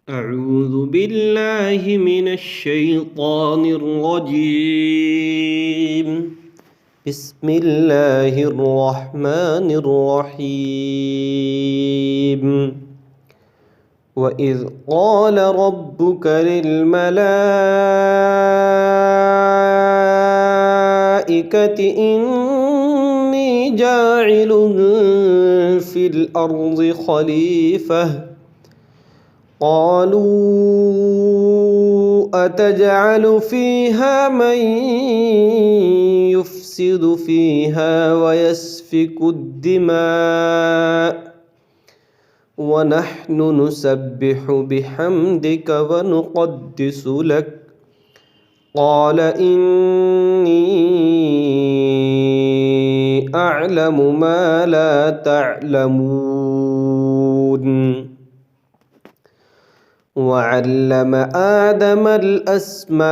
أعوذ بالله من الشيطان الرجيم. بسم الله الرحمن الرحيم. وإذ قال ربك للملائكة إني جاعل في الأرض خليفة قالوا أتجعل فيها من يفسد فيها ويسفك الدماء ونحن نسبح بحمدك ونقدس لك قال إني أعلم ما لا تعلمون. وعلم آدم الأسماء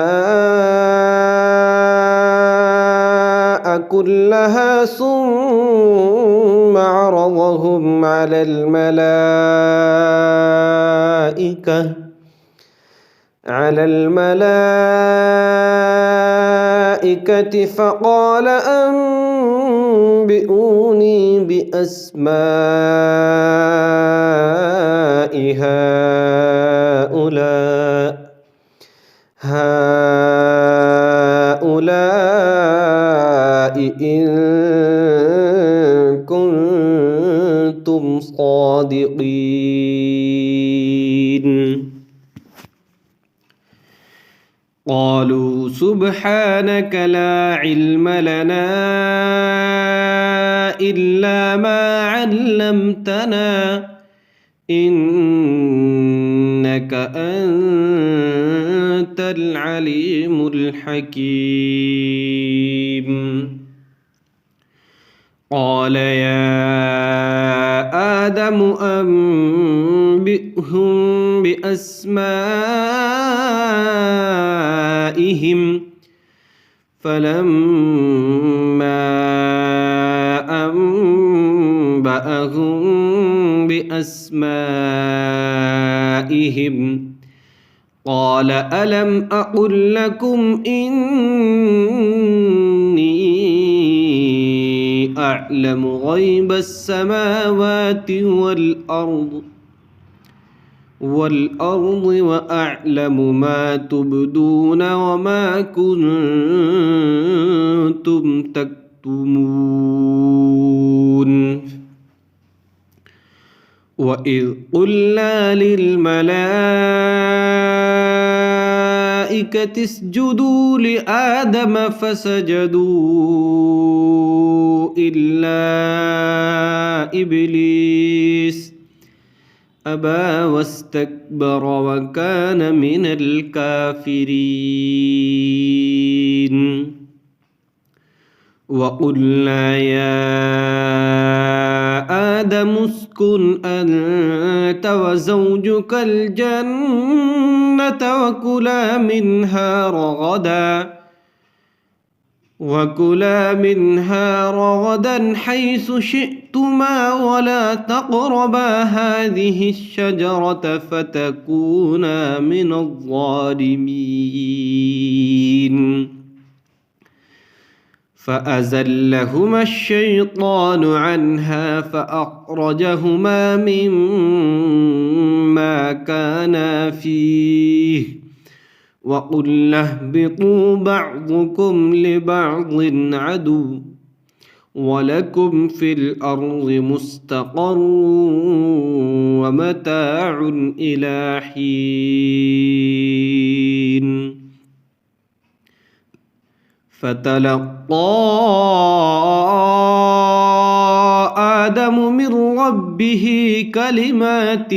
كلها ثم عرضهم على الملائكة فقال أنبئوني بأسماء هؤلاء إن كنتم صادقين. قالوا سبحانك لا علم لنا إلا ما علمتنا إنك أنت العليم الحكيم. قال يا آدم أنبئهم بأسمائهم فلما أنبأهم بأسمائهم قال ألم أقل لكم إني أعلم غيب السماوات والأرض وأعلم ما تبدون وما كنتم تكتمون. وإذ قلنا للملائكة اسجدوا لآدم فسجدوا إلا إبليس أبى واستكبر وكان من الكافرين. وقلنا يا آدم اسكن أنت وزوجك الجنة وكلا منها رغدا حيث شئتما ولا تقربا هذه الشجرة فتكونا من الظالمين. فأزلهما الشيطان عنها فأخرجهما مما كانا فيه وقلنا اهبطوا بعضكم لبعض عدو ولكم في الأرض مستقر ومتاع إلى حين. فتلقى آدم من ربه كلمات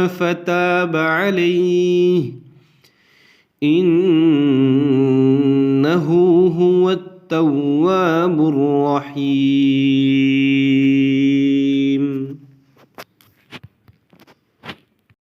فتاب عليه إنه هو التواب الرحيم.